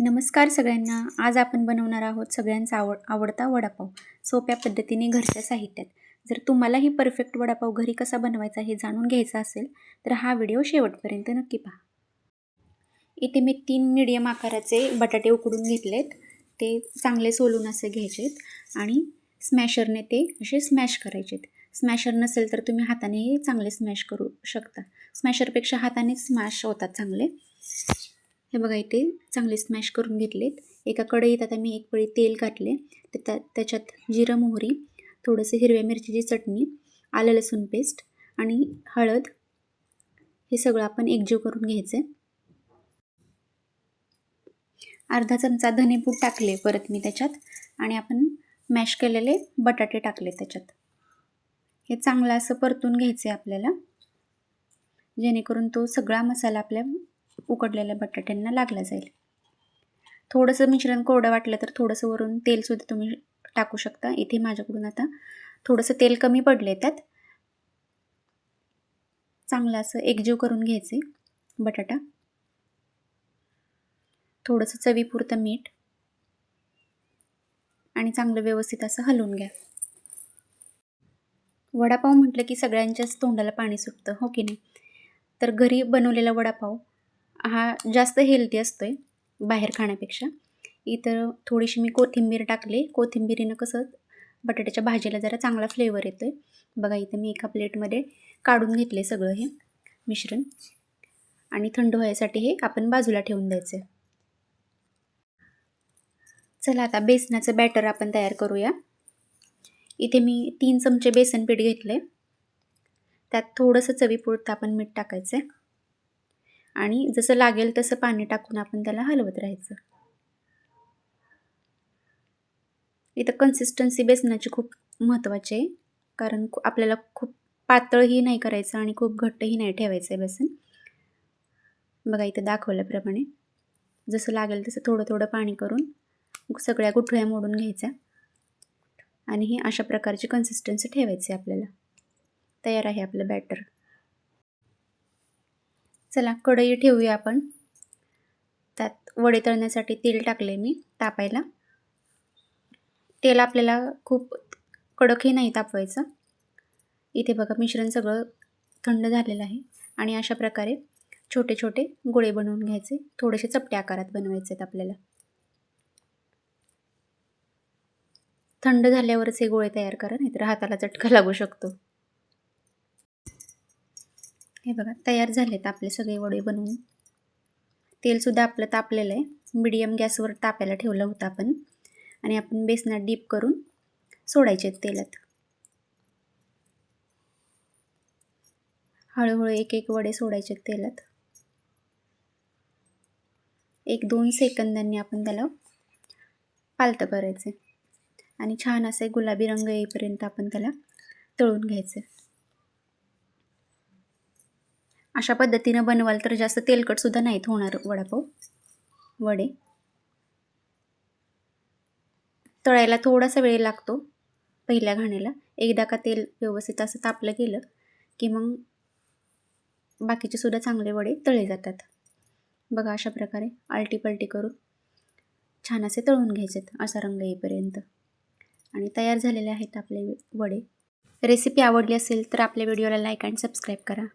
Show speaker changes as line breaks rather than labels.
नमस्कार सगळ्यांना. आज आपण बनवणार आहोत सगळ्यांचा आवडता वडापाव सोप्या पद्धतीने घरच्या साहित्यात. जर तुम्हालाही परफेक्ट वडापाव घरी कसा बनवायचा हे जाणून घ्यायचा असेल तर हा व्हिडिओ शेवटपर्यंत नक्की पहा. इथे मी 3 मीडियम आकाराचे बटाटे उकडून घेतलेत. ते चांगले सोलून असे घ्यायचेत आणि स्मॅशरने ते असे स्मॅश करायचेत. स्मॅशर नसेल तर तुम्ही हातानेही चांगले स्मॅश करू शकता. स्मॅशरपेक्षा हातानेच स्मॅश होतात चांगले. हे बघा इथे चांगले स्मॅश करून घेतलेत. एका कढईत आता मी एक पळी तेल घातले. त्याच्यात जिरं, मोहरी, थोडंसं हिरव्या मिरचीची चटणी, आलं लसूण पेस्ट आणि हळद हे सगळं आपण एकजीव करून घ्यायचं. अर्धा चमचा धनेपूड टाकले परत मी त्याच्यात आणि आपण मॅश केलेले बटाटे टाकले त्याच्यात. हे चांगलं असं परतून घ्यायचं आहे आपल्याला, जेणेकरून तो सगळा मसाला आपल्या उकडलेल्या बटाट्यांना लागला जाईल. थोडंसं मिश्रण कोरडं वाटलं तर थोडंसं वरून तेलसुद्धा तुम्ही टाकू शकता. इथे माझ्याकडून आता थोडंसं तेल कमी पडले. त्यात चांगलं असं एकजीव करून घ्यायचे बटाटा. थोडंसं चवीपुरतं मीठ आणि चांगलं व्यवस्थित असं हलवून घ्या. वडापाव म्हटलं की सगळ्यांच्याच तोंडाला पाणी सुटतं, हो की नाही? तर घरी बनवलेला वडापाव हा जास्त हेल्दी असतोय बाहेर खाण्यापेक्षा. इथं थोडीशी मी कोथिंबीर टाकली. कोथिंबीरीनं कसं बटाट्याच्या भाजीला जरा चांगला फ्लेवर येतो आहे. बघा इथं मी एका प्लेटमध्ये काढून घेतले सगळं हे मिश्रण आणि थंड व्हायसाठी हे आपण बाजूला ठेवून द्यायचं. चला आता बेसनाचं बॅटर आपण तयार करूया. इथे मी 3 चमचे बेसन पीठ घेतले. त्यात थोडंसं चवीपुरतं आपण मीठ टाकायचं आणि जसं लागेल तसं पाणी टाकून आपण त्याला हलवत राहायचं. इथं कन्सिस्टन्सी बेसनाची खूप महत्त्वाची आहे, कारण आपल्याला खूप पातळही नाही करायचं आणि खूप घट्टही नाही ठेवायचं आहे बेसन. बघा इथं दाखवल्याप्रमाणे जसं लागेल तसं थोडं थोडं पाणी करून सगळ्या गुठळ्या मोडून घ्यायच्या आणि ही अशा प्रकारची कन्सिस्टन्सी ठेवायची आपल्याला. तयार आहे आपलं बॅटर. चला कढई ठेवूया आपण. त्यात वडे तळण्यासाठी तेल टाकले मी तापायला. तेल आपल्याला खूप कडकही नाही तापवायचं. इथे बघा मिश्रण सगळं थंड झालेलं आहे आणि अशा प्रकारे छोटे छोटे गोळे बनवून घ्यायचे. थोडेसे चपट्या आकारात बनवायचे आहेत आपल्याला. थंड झाल्यावरच हे गोळे तयार करा, नाहीतर हाताला चटका लागू शकतो. हे बघा तयार झालेत आपले सगळे वडे बनवून. तेलसुद्धा आपलं तापलेलं आहे. मीडियम गॅसवर तापायला ठेवलं होतं आपण आणि आपण बेसनात डीप करून सोडायचे आहेत तेलात. हळूहळू एक एक वडे सोडायचे तेलात. 1-2 सेकंदांनी आपण त्याला पालतं करायचे आणि छान असे गुलाबी रंग येईपर्यंत आपण त्याला तळून घ्यायचे. अशा पद्धतीनं बनवाल तर जास्त तेलकटसुद्धा नाहीत होणार वडे. तळायला थोडासा वेळ लागतो पहिल्या घाण्याला. एकदा का तेल व्यवस्थित असं तापलं गेलं की मग बाकीचे सुद्धा चांगले वडे तळले जातात. बघा अशा प्रकारे आलटी-पलटी करून छान असे तळून घ्यायचेत असा रंग येईपर्यंत आणि तयार झालेले आहेत आपले वडे. रेसिपी आवडली असेल तर आपल्या व्हिडिओला लाईक आणि सबस्क्राईब करा.